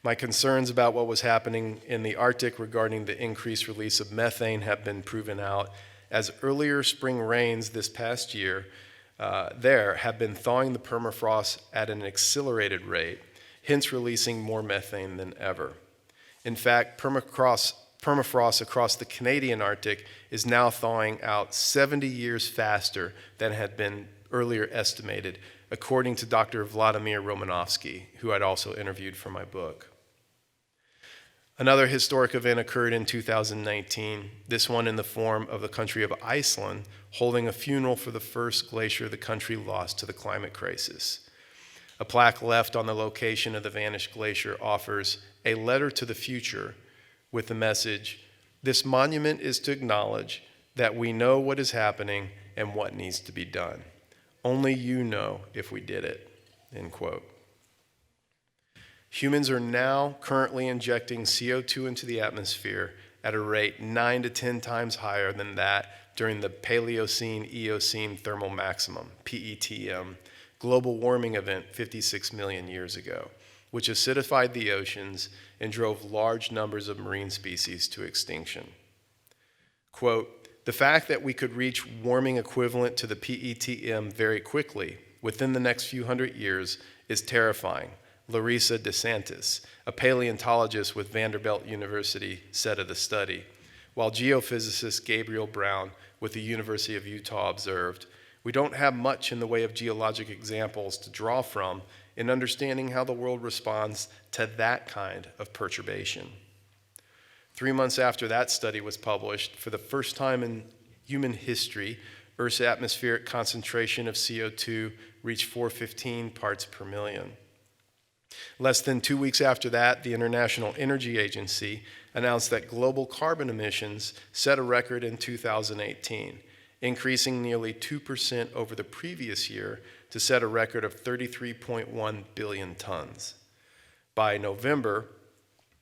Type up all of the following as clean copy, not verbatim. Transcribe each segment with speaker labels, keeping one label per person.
Speaker 1: My concerns about what was happening in the Arctic regarding the increased release of methane have been proven out, as earlier spring rains this past year there have been thawing the permafrost at an accelerated rate, hence releasing more methane than ever. In fact, permafrost across the Canadian Arctic is now thawing out 70 years faster than had been earlier estimated, according to Dr. Vladimir Romanovsky, who I'd also interviewed for my book. Another historic event occurred in 2019, this one in the form of the country of Iceland holding a funeral for the first glacier the country lost to the climate crisis. A plaque left on the location of the vanished glacier offers a letter to the future with the message, "This monument is to acknowledge that we know what is happening and what needs to be done. Only you know if we did it," end quote. Humans are now currently injecting CO2 into the atmosphere at a rate 9 to 10 times higher than that during the Paleocene-Eocene thermal maximum, PETM, global warming event 56 million years ago, which acidified the oceans and drove large numbers of marine species to extinction. Quote, "The fact that we could reach warming equivalent to the PETM very quickly, within the next few hundred years, is terrifying," Larissa DeSantis, a paleontologist with Vanderbilt University, said of the study, while geophysicist Gabriel Brown with the University of Utah observed, "We don't have much in the way of geologic examples to draw from in understanding how the world responds to that kind of perturbation." 3 months after that study was published, for the first time in human history, Earth's atmospheric concentration of CO2 reached 415 parts per million. Less than 2 weeks after that, the International Energy Agency announced that global carbon emissions set a record in 2018, increasing nearly 2% over the previous year to set a record of 33.1 billion tons. By November,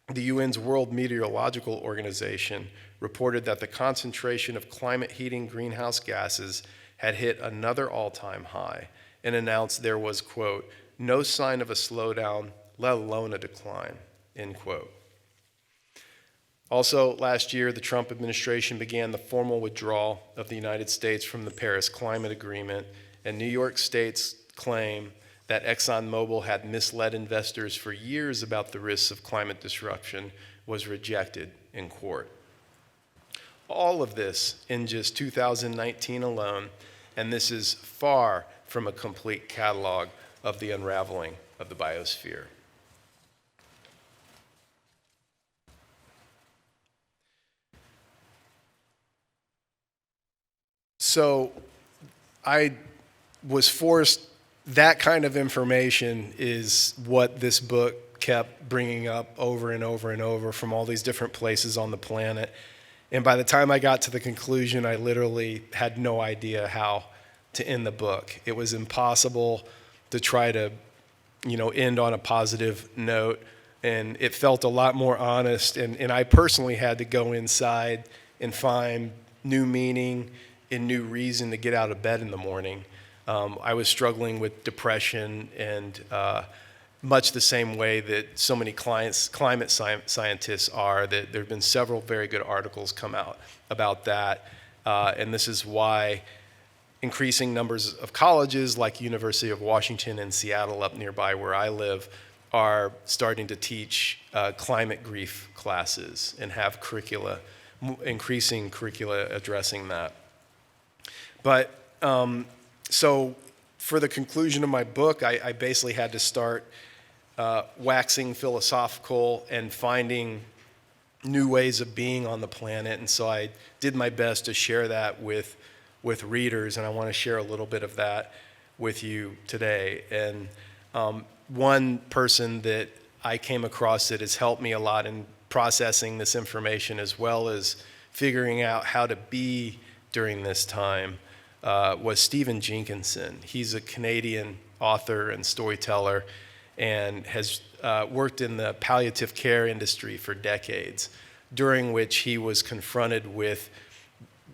Speaker 1: the UN's World Meteorological Organization reported that the concentration of climate-heating greenhouse gases had hit another all-time high and announced there was, quote, "no sign of a slowdown, let alone a decline," end quote. Also, last year, the Trump administration began the formal withdrawal of the United States from the Paris Climate Agreement, and New York State's claim that ExxonMobil had misled investors for years about the risks of climate disruption was rejected in court. All of this in just 2019 alone, and this is far from a complete catalog of the unraveling of the biosphere. So I was forced, that kind of information is what this book kept bringing up over and over and over from all these different places on the planet. And by the time I got to the conclusion, I literally had no idea how to end the book. It was impossible to try to, end on a positive note. And it felt a lot more honest. And I personally had to go inside and find new meaning and new reason to get out of bed in the morning. I was struggling with depression and much the same way that so many climate scientists are. That there have been several very good articles come out about that. And this is why increasing numbers of colleges like University of Washington and Seattle up nearby where I live are starting to teach climate grief classes and have increasing curricula addressing that. But so for the conclusion of my book, I basically had to start waxing philosophical and finding new ways of being on the planet. And so I did my best to share that with readers, and I want to share a little bit of that with you today. And one person that I came across that has helped me a lot in processing this information as well as figuring out how to be during this time was Stephen Jenkinson. He's a Canadian author and storyteller and has worked in the palliative care industry for decades, during which he was confronted with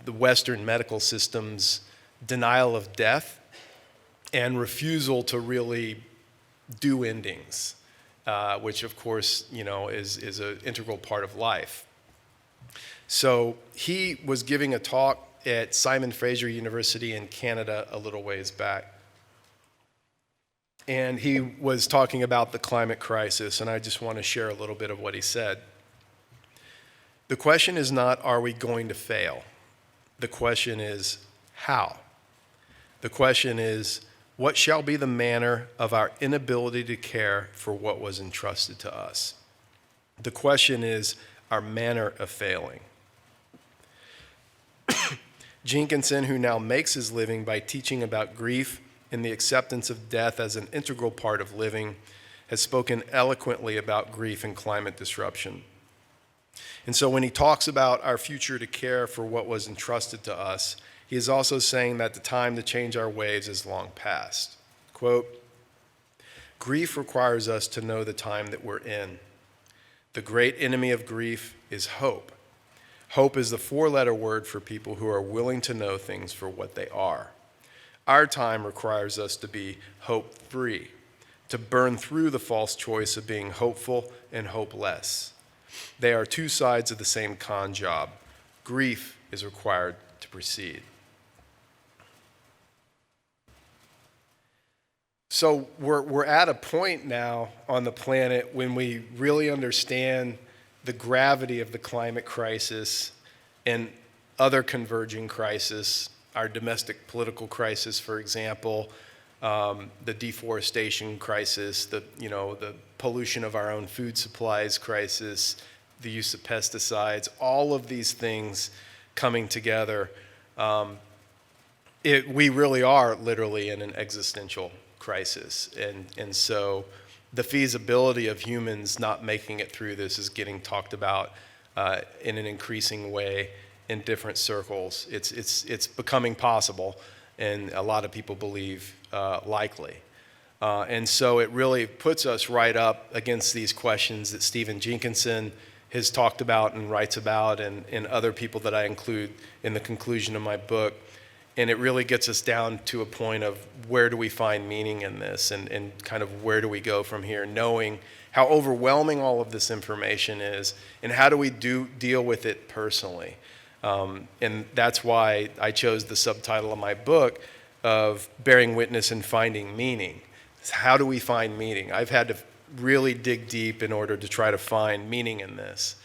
Speaker 1: the Western medical system's denial of death and refusal to really do endings. which of course, is an integral part of life. So he was giving a talk at Simon Fraser University in Canada a little ways back. And he was talking about the climate crisis, and I just want to share a little bit of what he said. The question is not, are we going to fail? The question is, how? The question is, what shall be the manner of our inability to care for what was entrusted to us? The question is our manner of failing. Jenkinson, who now makes his living by teaching about grief and the acceptance of death as an integral part of living, has spoken eloquently about grief and climate disruption. And so when he talks about our future to care for what was entrusted to us, he is also saying that the time to change our ways is long past. Quote, "Grief requires us to know the time that we're in. The great enemy of grief is hope. Hope is the four-letter word for people who are willing to know things for what they are. Our time requires us to be hope-free, to burn through the false choice of being hopeful and hopeless. They are two sides of the same con job. Grief is required to proceed." So we're at a point now on the planet when we really understand the gravity of the climate crisis and other converging crises, our domestic political crisis, for example, the deforestation crisis, the pollution of our own food supplies crisis, the use of pesticides, all of these things coming together. We really are literally in an existential crisis. And so the feasibility of humans not making it through this is getting talked about in an increasing way in different circles. It's becoming possible, and a lot of people believe likely. And so it really puts us right up against these questions that Stephen Jenkinson has talked about and writes about, and other people that I include in the conclusion of my book. And it really gets us down to a point of where do we find meaning in this, and kind of where do we go from here, knowing how overwhelming all of this information is, and how do we deal with it personally. And that's why I chose the subtitle of my book of Bearing Witness and Finding Meaning. How do we find meaning? I've had to really dig deep in order to try to find meaning in this.